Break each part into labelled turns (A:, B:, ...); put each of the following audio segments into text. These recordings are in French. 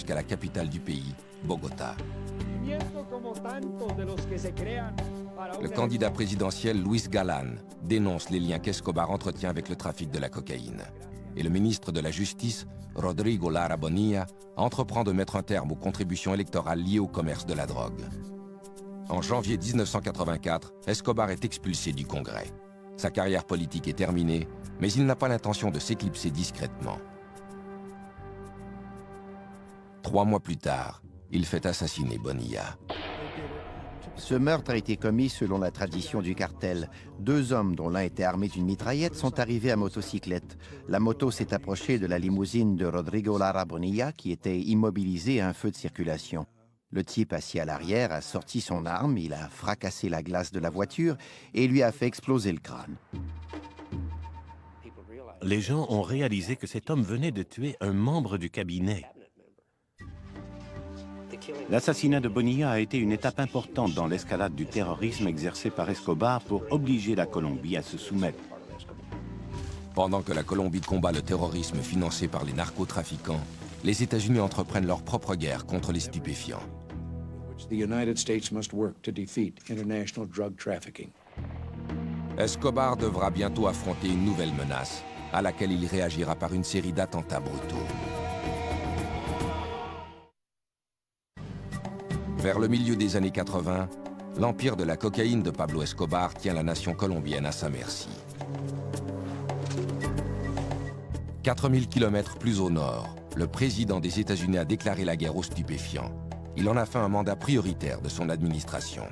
A: jusqu'à la capitale du pays, Bogota. Le candidat présidentiel Luis Galán dénonce les liens qu'Escobar entretient avec le trafic de la cocaïne. Et le ministre de la Justice, Rodrigo Lara Bonilla, entreprend de mettre un terme aux contributions électorales liées au commerce de la drogue. En janvier 1984, Escobar est expulsé du Congrès. Sa carrière politique est terminée, mais il n'a pas l'intention de s'éclipser discrètement. 3 mois plus tard, il fait assassiner Bonilla.
B: Ce meurtre a été commis selon la tradition du cartel. 2 hommes, dont l'un était armé d'une mitraillette, sont arrivés à motocyclette. La moto s'est approchée de la limousine de Rodrigo Lara Bonilla, qui était immobilisé à un feu de circulation. Le type assis à l'arrière a sorti son arme, il a fracassé la glace de la voiture et lui a fait exploser le crâne.
C: Les gens ont réalisé que cet homme venait de tuer un membre du cabinet. L'assassinat de Bonilla a été une étape importante dans l'escalade du terrorisme exercé par Escobar pour obliger la Colombie à se soumettre.
A: Pendant que la Colombie combat le terrorisme financé par les narcotrafiquants, les États-Unis entreprennent leur propre guerre contre les stupéfiants. Escobar devra bientôt affronter une nouvelle menace, à laquelle il réagira par une série d'attentats brutaux. Vers le milieu des années 80, l'empire de la cocaïne de Pablo Escobar tient la nation colombienne à sa merci. 4000 km plus au nord, le président des États-Unis a déclaré la guerre aux stupéfiants. Il en a fait un mandat prioritaire de son administration.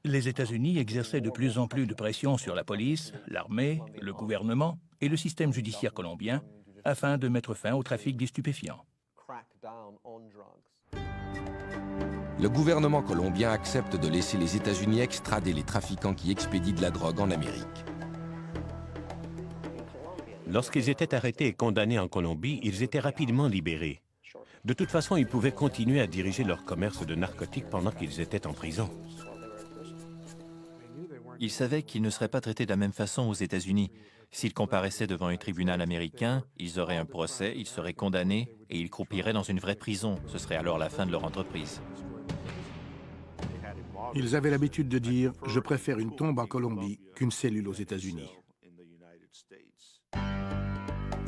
D: Les États-Unis exerçaient de plus en plus de pression sur la police, l'armée, le gouvernement et le système judiciaire colombien afin de mettre fin au trafic des stupéfiants.
A: Le gouvernement colombien accepte de laisser les États-Unis extrader les trafiquants qui expédient de la drogue en Amérique.
C: Lorsqu'ils étaient arrêtés et condamnés en Colombie, ils étaient rapidement libérés. De toute façon, ils pouvaient continuer à diriger leur commerce de narcotiques pendant qu'ils étaient en prison.
E: Ils savaient qu'ils ne seraient pas traités de la même façon aux États-Unis. S'ils comparaissaient devant un tribunal américain, ils auraient un procès, ils seraient condamnés et ils croupiraient dans une vraie prison. Ce serait alors la fin de leur entreprise.
F: Ils avaient l'habitude de dire « Je préfère une tombe en Colombie qu'une cellule aux États-Unis ».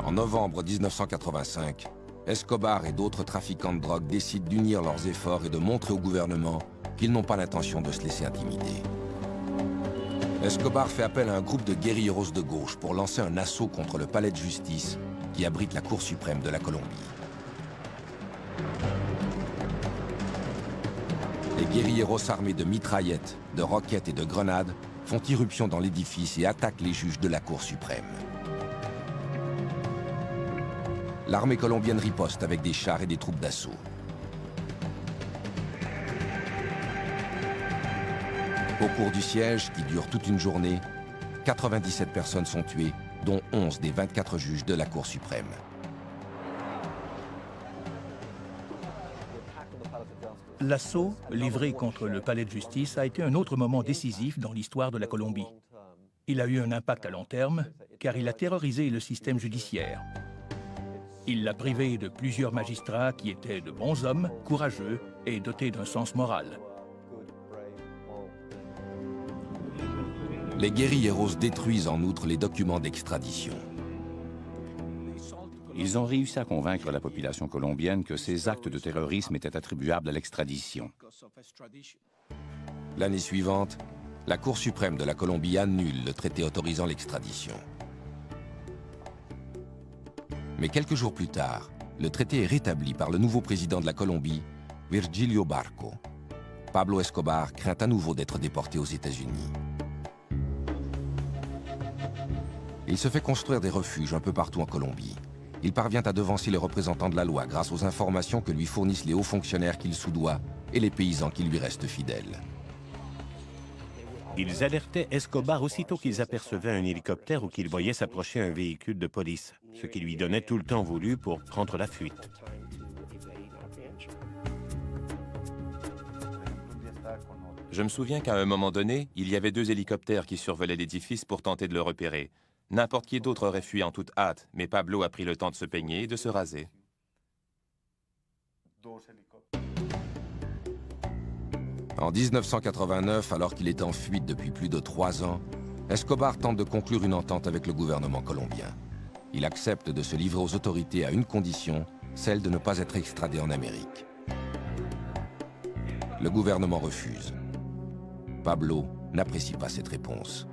A: En novembre 1985, Escobar et d'autres trafiquants de drogue décident d'unir leurs efforts et de montrer au gouvernement qu'ils n'ont pas l'intention de se laisser intimider. Escobar fait appel à un groupe de guérilleros de gauche pour lancer un assaut contre le palais de justice qui abrite la Cour suprême de la Colombie. Les guérilleros armés de mitraillettes, de roquettes et de grenades font irruption dans l'édifice et attaquent les juges de la Cour suprême. L'armée colombienne riposte avec des chars et des troupes d'assaut. Au cours du siège, qui dure toute une journée, 97 personnes sont tuées, dont 11 des 24 juges de la Cour suprême.
D: L'assaut livré contre le palais de justice a été un autre moment décisif dans l'histoire de la Colombie. Il a eu un impact à long terme, car il a terrorisé le système judiciaire. Il l'a privé de plusieurs magistrats qui étaient de bons hommes, courageux et dotés d'un sens moral.
A: Les guérilleros détruisent en outre les documents d'extradition.
G: Ils ont réussi à convaincre la population colombienne que ces actes de terrorisme étaient attribuables à l'extradition.
A: L'année suivante, la Cour suprême de la Colombie annule le traité autorisant l'extradition. Mais quelques jours plus tard, le traité est rétabli par le nouveau président de la Colombie, Virgilio Barco. Pablo Escobar craint à nouveau d'être déporté aux États-Unis. Il se fait construire des refuges un peu partout en Colombie. Il parvient à devancer les représentants de la loi grâce aux informations que lui fournissent les hauts fonctionnaires qu'il soudoie et les paysans qui lui restent fidèles.
C: Ils alertaient Escobar aussitôt qu'ils apercevaient un hélicoptère ou qu'ils voyaient s'approcher un véhicule de police, ce qui lui donnait tout le temps voulu pour prendre la fuite.
H: Je me souviens qu'à un moment donné, il y avait 2 hélicoptères qui survolaient l'édifice pour tenter de le repérer. N'importe qui d'autre aurait fui en toute hâte, mais Pablo a pris le temps de se peigner et de se raser.
A: En 1989, alors qu'il est en fuite depuis plus de 3 ans, Escobar tente de conclure une entente avec le gouvernement colombien. Il accepte de se livrer aux autorités à une condition, celle de ne pas être extradé en Amérique. Le gouvernement refuse. Pablo n'apprécie pas cette réponse.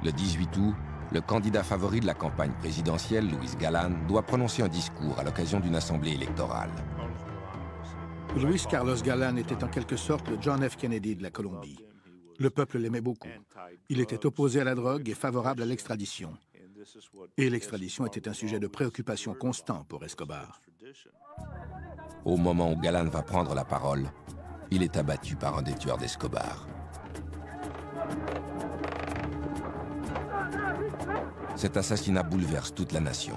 A: Le 18 août, le candidat favori de la campagne présidentielle, Luis Galán, doit prononcer un discours à l'occasion d'une assemblée électorale.
F: Luis Carlos Galán était en quelque sorte le John F. Kennedy de la Colombie. Le peuple l'aimait beaucoup. Il était opposé à la drogue et favorable à l'extradition. Et l'extradition était un sujet de préoccupation constant pour Escobar.
A: Au moment où Galán va prendre la parole, il est abattu par un des tueurs d'Escobar. Cet assassinat bouleverse toute la nation.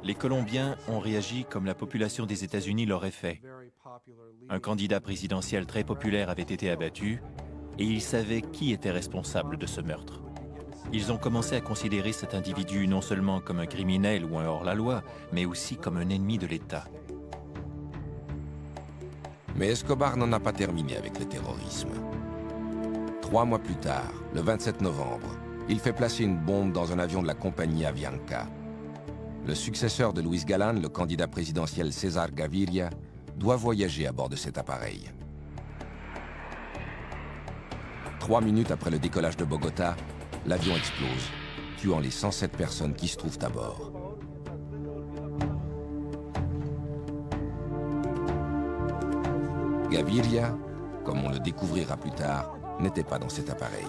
E: Les Colombiens ont réagi comme la population des États-Unis l'aurait fait. Un candidat présidentiel très populaire avait été abattu et ils savaient qui était responsable de ce meurtre. Ils ont commencé à considérer cet individu non seulement comme un criminel ou un hors-la-loi, mais aussi comme un ennemi de l'État.
A: Mais Escobar n'en a pas terminé avec le terrorisme. 3 mois plus tard, le 27 novembre, il fait placer une bombe dans un avion de la compagnie Avianca. Le successeur de Luis Galán, le candidat présidentiel César Gaviria, doit voyager à bord de cet appareil. 3 minutes après le décollage de Bogota, l'avion explose, tuant les 107 personnes qui se trouvent à bord. Gaviria, comme on le découvrira plus tard, n'était pas dans cet appareil.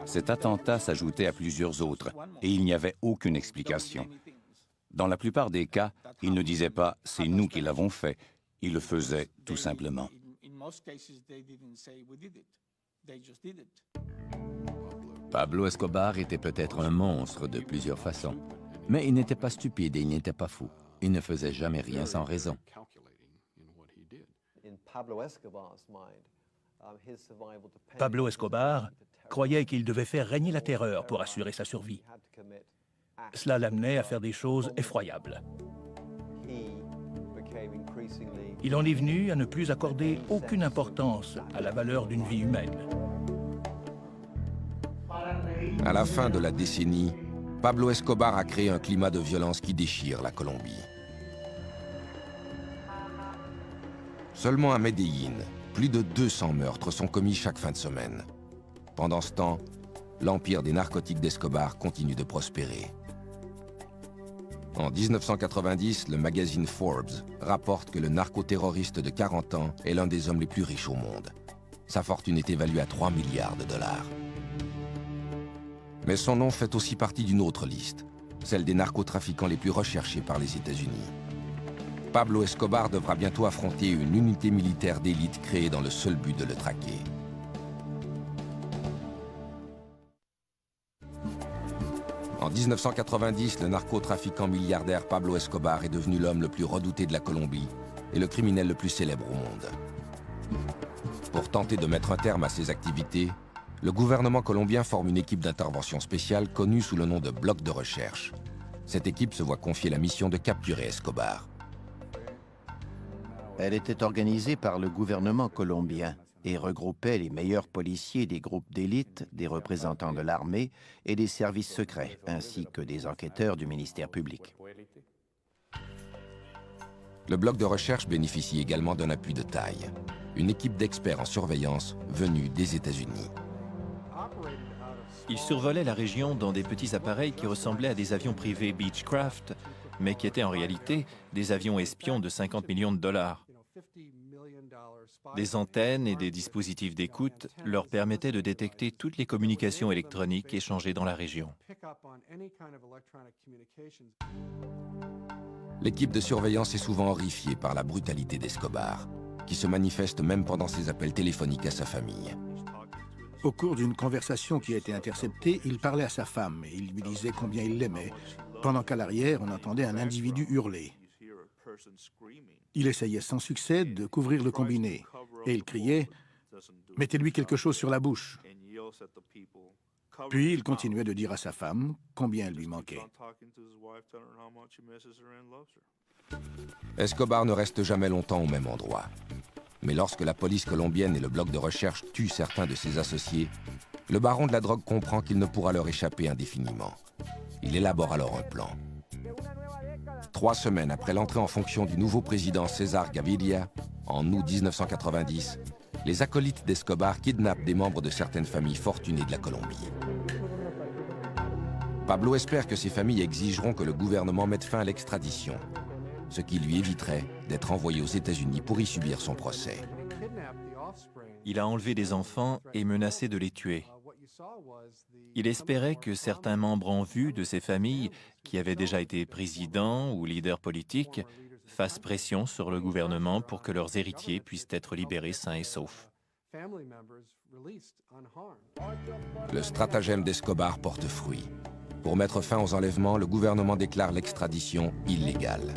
G: Cet attentat s'ajoutait à plusieurs autres et il n'y avait aucune explication. Dans la plupart des cas, ils ne disaient pas « c'est nous qui l'avons fait », ils le faisaient tout simplement.
I: Pablo Escobar était peut-être un monstre de plusieurs façons, mais il n'était pas stupide et il n'était pas fou. Il ne faisait jamais rien sans raison.
D: Pablo Escobar croyait qu'il devait faire régner la terreur pour assurer sa survie. Cela l'amenait à faire des choses effroyables. Il en est venu à ne plus accorder aucune importance à la valeur d'une vie humaine.
A: À la fin de la décennie, Pablo Escobar a créé un climat de violence qui déchire la Colombie. Seulement à Medellín, plus de 200 meurtres sont commis chaque fin de semaine. Pendant ce temps, l'empire des narcotiques d'Escobar continue de prospérer. En 1990, le magazine Forbes rapporte que le narcoterroriste de 40 ans est l'un des hommes les plus riches au monde. Sa fortune est évaluée à 3 milliards de dollars. Mais son nom fait aussi partie d'une autre liste, celle des narcotrafiquants les plus recherchés par les États-Unis. Pablo Escobar devra bientôt affronter une unité militaire d'élite créée dans le seul but de le traquer. En 1990, le narcotrafiquant milliardaire Pablo Escobar est devenu l'homme le plus redouté de la Colombie et le criminel le plus célèbre au monde. Pour tenter de mettre un terme à ses activités, le gouvernement colombien forme une équipe d'intervention spéciale connue sous le nom de Bloc de recherche. Cette équipe se voit confier la mission de capturer Escobar.
B: Elle était organisée par le gouvernement colombien et regroupait les meilleurs policiers des groupes d'élite, des représentants de l'armée et des services secrets, ainsi que des enquêteurs du ministère public.
A: Le bloc de recherche bénéficie également d'un appui de taille, une équipe d'experts en surveillance venue des États-Unis.
E: Ils survolaient la région dans des petits appareils qui ressemblaient à des avions privés Beechcraft, mais qui étaient en réalité des avions espions de 50 millions de dollars. Des antennes et des dispositifs d'écoute leur permettaient de détecter toutes les communications électroniques échangées dans la région.
A: L'équipe de surveillance est souvent horrifiée par la brutalité d'Escobar, qui se manifeste même pendant ses appels téléphoniques à sa famille.
F: Au cours d'une conversation qui a été interceptée, il parlait à sa femme et il lui disait combien il l'aimait, pendant qu'à l'arrière, on entendait un individu hurler. Il essayait sans succès de couvrir le combiné et il criait « Mettez-lui quelque chose sur la bouche ». Puis il continuait de dire à sa femme combien elle lui manquait.
A: Escobar ne reste jamais longtemps au même endroit. Mais lorsque la police colombienne et le bloc de recherche tuent certains de ses associés, le baron de la drogue comprend qu'il ne pourra leur échapper indéfiniment. Il élabore alors un plan. 3 semaines après l'entrée en fonction du nouveau président César Gaviria, en août 1990, les acolytes d'Escobar kidnappent des membres de certaines familles fortunées de la Colombie. Pablo espère que ces familles exigeront que le gouvernement mette fin à l'extradition, ce qui lui éviterait d'être envoyé aux États-Unis pour y subir son procès.
E: Il a enlevé des enfants et menacé de les tuer. Il espérait que certains membres en vue de ces familles, qui avaient déjà été présidents ou leaders politiques, fassent pression sur le gouvernement pour que leurs héritiers puissent être libérés sains et saufs.
A: Le stratagème d'Escobar porte fruit. Pour mettre fin aux enlèvements, le gouvernement déclare l'extradition illégale.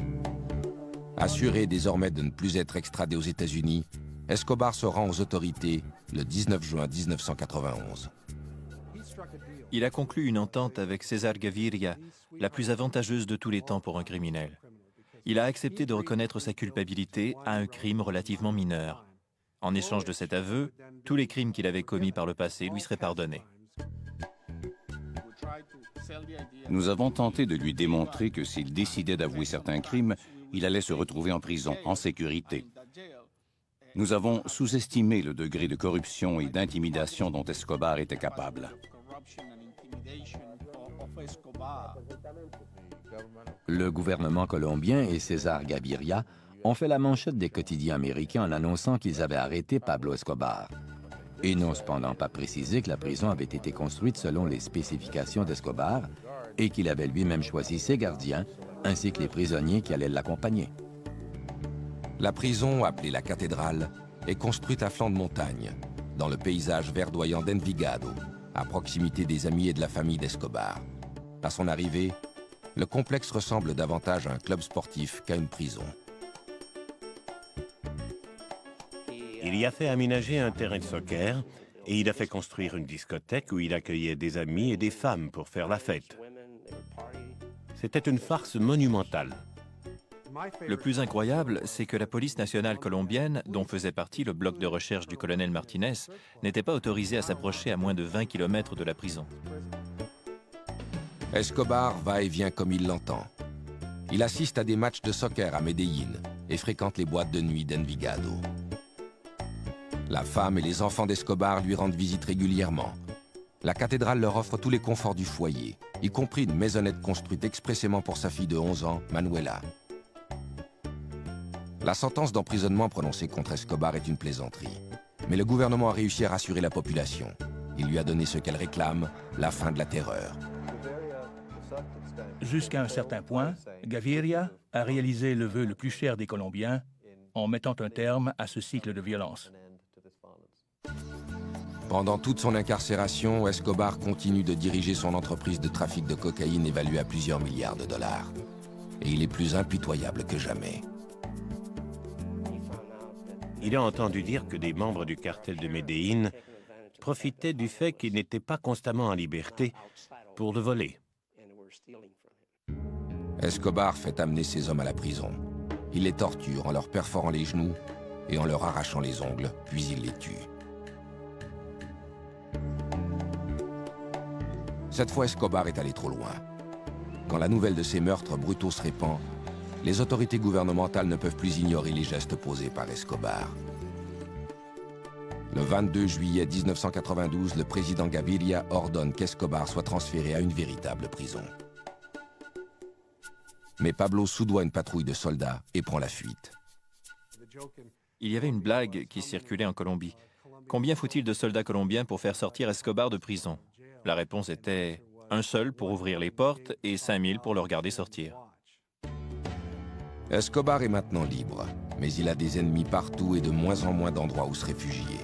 A: Assuré désormais de ne plus être extradé aux États-Unis, Escobar se rend aux autorités le 19 juin 1991.
E: Il a conclu une entente avec César Gaviria, la plus avantageuse de tous les temps pour un criminel. Il a accepté de reconnaître sa culpabilité à un crime relativement mineur. En échange de cet aveu, tous les crimes qu'il avait commis par le passé lui seraient pardonnés.
G: Nous avons tenté de lui démontrer que s'il décidait d'avouer certains crimes, il allait se retrouver en prison, en sécurité. Nous avons sous-estimé le degré de corruption et d'intimidation dont Escobar était capable.
I: Le gouvernement colombien et César Gaviria ont fait la manchette des quotidiens américains en annonçant qu'ils avaient arrêté Pablo Escobar. Et n'ont cependant pas précisé que la prison avait été construite selon les spécifications d'Escobar et qu'il avait lui-même choisi ses gardiens ainsi que les prisonniers qui allaient l'accompagner.
A: La prison, appelée la cathédrale, est construite à flanc de montagne, dans le paysage verdoyant d'Envigado, à proximité des amis et de la famille d'Escobar. À son arrivée, le complexe ressemble davantage à un club sportif qu'à une prison.
C: Il y a fait aménager un terrain de soccer et il a fait construire une discothèque où il accueillait des amis et des femmes pour faire la fête. C'était une farce monumentale.
E: Le plus incroyable, c'est que la police nationale colombienne, dont faisait partie le bloc de recherche du colonel Martinez, n'était pas autorisée à s'approcher à moins de 20 km de la prison.
A: Escobar va et vient comme il l'entend. Il assiste à des matchs de soccer à Medellín et fréquente les boîtes de nuit d'Envigado. La femme et les enfants d'Escobar lui rendent visite régulièrement. La cathédrale leur offre tous les conforts du foyer, y compris une maisonnette construite expressément pour sa fille de 11 ans, Manuela. La sentence d'emprisonnement prononcée contre Escobar est une plaisanterie. Mais le gouvernement a réussi à rassurer la population. Il lui a donné ce qu'elle réclame, la fin de la terreur.
D: Jusqu'à un certain point, Gaviria a réalisé le vœu le plus cher des Colombiens en mettant un terme à ce cycle de violence.
A: Pendant toute son incarcération, Escobar continue de diriger son entreprise de trafic de cocaïne évaluée à plusieurs milliards de dollars. Et il est plus impitoyable que jamais.
C: Il a entendu dire que des membres du cartel de Medellín profitaient du fait qu'il n'était pas constamment en liberté pour le voler.
A: Escobar fait amener ses hommes à la prison. Il les torture en leur perforant les genoux et en leur arrachant les ongles, puis il les tue. Cette fois, Escobar est allé trop loin. Quand la nouvelle de ces meurtres brutaux se répand, les autorités gouvernementales ne peuvent plus ignorer les gestes posés par Escobar. Le 22 juillet 1992, le président Gaviria ordonne qu'Escobar soit transféré à une véritable prison. Mais Pablo soudoie une patrouille de soldats et prend la fuite.
E: Il y avait une blague qui circulait en Colombie. Combien faut-il de soldats colombiens pour faire sortir Escobar de prison? La réponse était un seul pour ouvrir les portes et 5000 pour le regarder sortir.
A: Escobar est maintenant libre, mais il a des ennemis partout et de moins en moins d'endroits où se réfugier.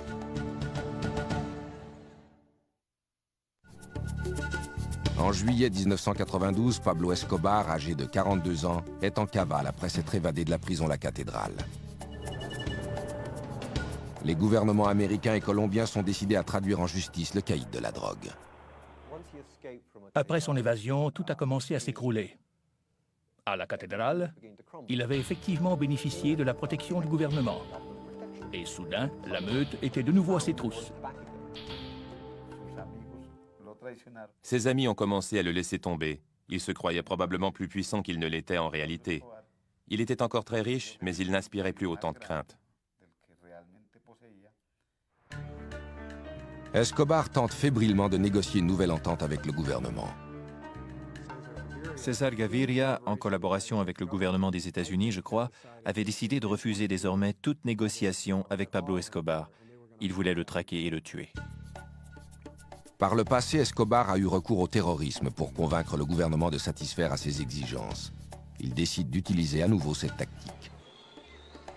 A: En juillet 1992, Pablo Escobar, âgé de 42 ans, est en cavale après s'être évadé de la prison La Cathédrale. Les gouvernements américains et colombiens sont décidés à traduire en justice le caïd de la drogue.
D: Après son évasion, tout a commencé à s'écrouler. À la cathédrale, il avait effectivement bénéficié de la protection du gouvernement. Et soudain, la meute était de nouveau à ses trousses.
H: Ses amis ont commencé à le laisser tomber. Il se croyait probablement plus puissant qu'il ne l'était en réalité. Il était encore très riche, mais il n'inspirait plus autant de crainte.
A: Escobar tente fébrilement de négocier une nouvelle entente avec le gouvernement.
E: César Gaviria, en collaboration avec le gouvernement des États-Unis, je crois, avait décidé de refuser désormais toute négociation avec Pablo Escobar. Il voulait le traquer et le tuer.
A: Par le passé, Escobar a eu recours au terrorisme pour convaincre le gouvernement de satisfaire à ses exigences. Il décide d'utiliser à nouveau cette tactique.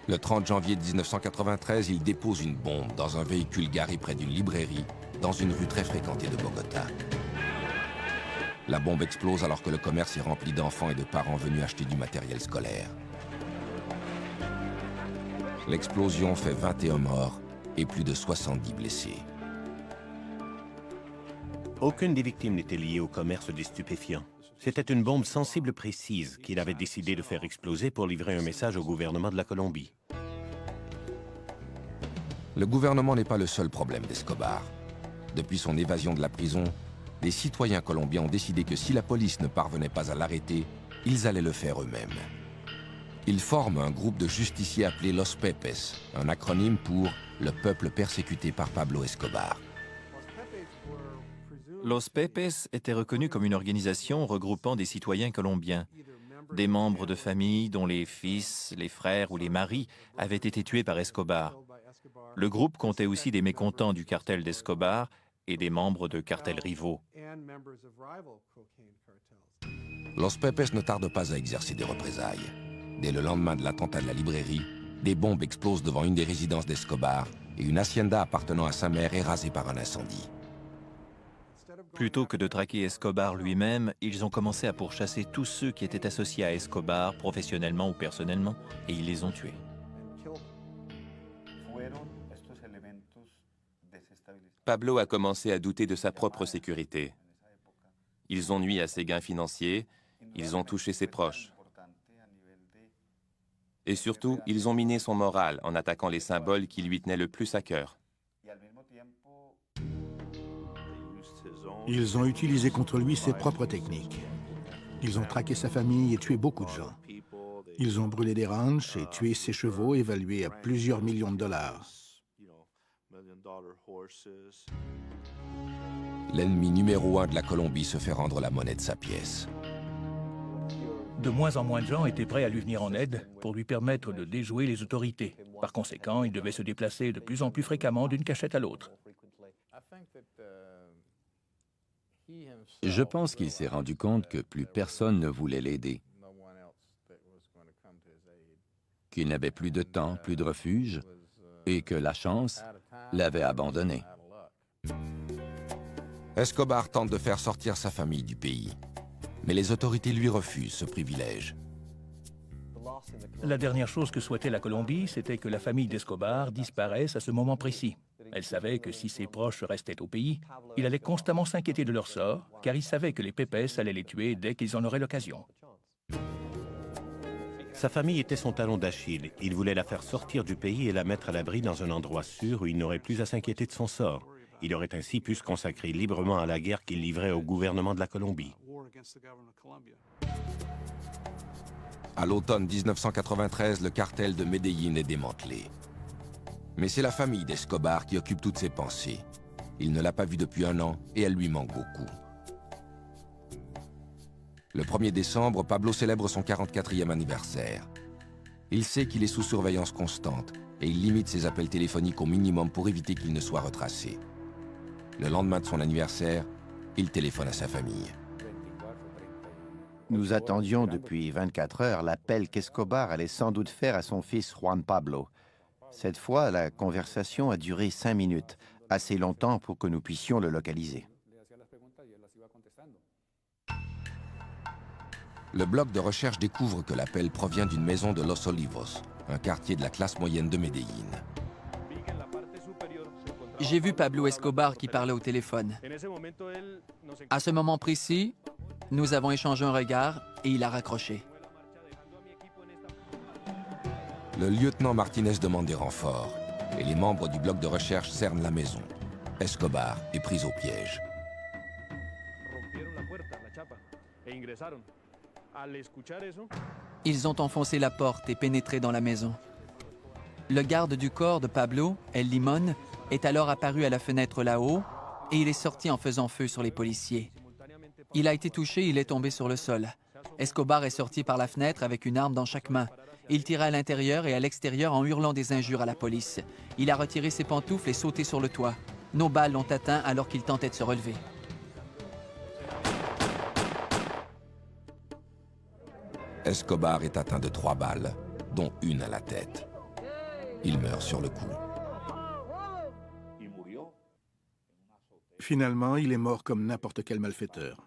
A: Le 30 janvier 1993, il dépose une bombe dans un véhicule garé près d'une librairie, dans une rue très fréquentée de Bogota. La bombe explose alors que le commerce est rempli d'enfants et de parents venus acheter du matériel scolaire. L'explosion fait 21 morts et plus de 70 blessés.
C: Aucune des victimes n'était liée au commerce des stupéfiants. C'était une bombe sensible précise qu'il avait décidé de faire exploser pour livrer un message au gouvernement de la Colombie.
A: Le gouvernement n'est pas le seul problème d'Escobar. Depuis son évasion de la prison, les citoyens colombiens ont décidé que si la police ne parvenait pas à l'arrêter, ils allaient le faire eux-mêmes. Ils forment un groupe de justiciers appelé Los Pepes, un acronyme pour « le peuple persécuté par Pablo Escobar ».
E: Los Pepes était reconnu comme une organisation regroupant des citoyens colombiens, des membres de familles dont les fils, les frères ou les maris avaient été tués par Escobar. Le groupe comptait aussi des mécontents du cartel d'Escobar et des membres de cartels rivaux.
A: Los Pepes ne tarde pas à exercer des représailles. Dès le lendemain de l'attentat de la librairie, des bombes explosent devant une des résidences d'Escobar et une hacienda appartenant à sa mère est rasée par un incendie.
E: Plutôt que de traquer Escobar lui-même, ils ont commencé à pourchasser tous ceux qui étaient associés à Escobar, professionnellement ou personnellement, et ils les ont tués.
H: Pablo a commencé à douter de sa propre sécurité. Ils ont nui à ses gains financiers, ils ont touché ses proches. Et surtout, ils ont miné son moral en attaquant les symboles qui lui tenaient le plus à cœur.
F: Ils ont utilisé contre lui ses propres techniques. Ils ont traqué sa famille et tué beaucoup de gens. Ils ont brûlé des ranchs et tué ses chevaux évalués à plusieurs millions de dollars.
A: L'ennemi numéro 1 de la Colombie se fait rendre la monnaie de sa pièce.
D: De moins en moins de gens étaient prêts à lui venir en aide pour lui permettre de déjouer les autorités. Par conséquent, il devait se déplacer de plus en plus fréquemment d'une cachette à l'autre.
I: Je pense qu'il s'est rendu compte que plus personne ne voulait l'aider, qu'il n'avait plus de temps, plus de refuge, et que la chance l'avait abandonné.
A: Escobar tente de faire sortir sa famille du pays, mais les autorités lui refusent ce privilège.
D: La dernière chose que souhaitait la Colombie, c'était que la famille d'Escobar disparaisse à ce moment précis. Elle savait que si ses proches restaient au pays, il allait constamment s'inquiéter de leur sort, car il savait que les Pepes allaient les tuer dès qu'ils en auraient l'occasion.
C: Sa famille était son talon d'Achille. Il voulait la faire sortir du pays et la mettre à l'abri dans un endroit sûr où il n'aurait plus à s'inquiéter de son sort. Il aurait ainsi pu se consacrer librement à la guerre qu'il livrait au gouvernement de la Colombie.
A: À l'automne 1993, le cartel de Medellín est démantelé. Mais c'est la famille d'Escobar qui occupe toutes ses pensées. Il ne l'a pas vue depuis 1 an et elle lui manque beaucoup. Le 1er décembre, Pablo célèbre son 44e anniversaire. Il sait qu'il est sous surveillance constante et il limite ses appels téléphoniques au minimum pour éviter qu'il ne soit retracé. Le lendemain de son anniversaire, il téléphone à sa famille.
B: Nous attendions depuis 24 heures l'appel qu'Escobar allait sans doute faire à son fils Juan Pablo. Cette fois, la conversation a duré 5 minutes, assez longtemps pour que nous puissions le localiser.
A: Le bloc de recherche découvre que l'appel provient d'une maison de Los Olivos, un quartier de la classe moyenne de Medellín.
J: J'ai vu Pablo Escobar qui parlait au téléphone. À ce moment précis, nous avons échangé un regard et il a raccroché.
A: Le lieutenant Martinez demande des renforts et les membres du bloc de recherche cernent la maison. Escobar est pris au piège.
J: Ils ont enfoncé la porte et pénétré dans la maison. Le garde du corps de Pablo, El Limón, est alors apparu à la fenêtre là-haut et il est sorti en faisant feu sur les policiers. Il a été touché et il est tombé sur le sol. Escobar est sorti par la fenêtre avec une arme dans chaque main. Il tira à l'intérieur et à l'extérieur en hurlant des injures à la police. Il a retiré ses pantoufles et sauté sur le toit. Nos balles l'ont atteint alors qu'il tentait de se relever.
A: Escobar est atteint de 3 balles, dont une à la tête. Il meurt sur le coup.
F: Finalement, il est mort comme n'importe quel malfaiteur.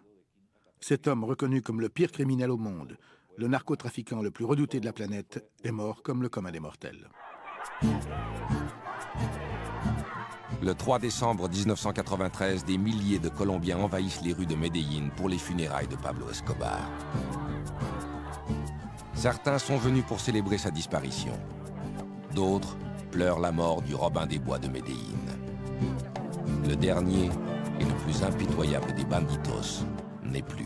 F: Cet homme, reconnu comme le pire criminel au monde, le narcotrafiquant le plus redouté de la planète, est mort comme le commun des mortels.
A: Le 3 décembre 1993, des milliers de Colombiens envahissent les rues de Medellín pour les funérailles de Pablo Escobar. Certains sont venus pour célébrer sa disparition. D'autres pleurent la mort du Robin des Bois de Medellín. Le dernier et le plus impitoyable des banditos n'est plus.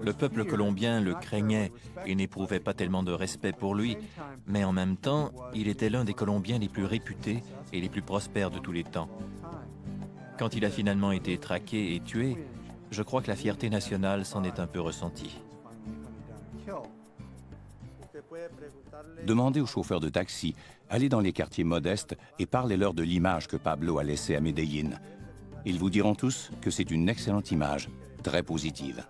E: Le peuple colombien le craignait et n'éprouvait pas tellement de respect pour lui, mais en même temps, il était l'un des Colombiens les plus réputés et les plus prospères de tous les temps. Quand il a finalement été traqué et tué, je crois que la fierté nationale s'en est un peu ressentie.
G: Demandez aux chauffeurs de taxi, allez dans les quartiers modestes et parlez-leur de l'image que Pablo a laissée à Medellín. Ils vous diront tous que c'est une excellente image, très positive.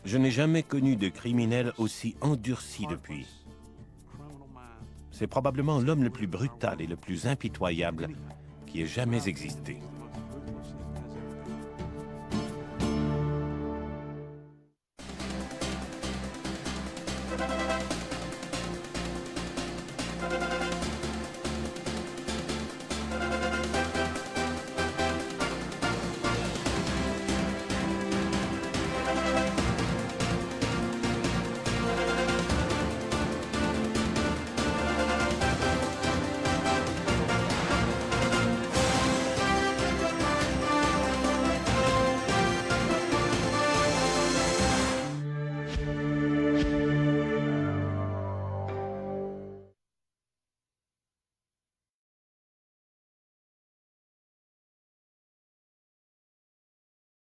C: Je n'ai jamais connu de criminel aussi endurci depuis. C'est probablement l'homme le plus brutal et le plus impitoyable qui ait jamais existé.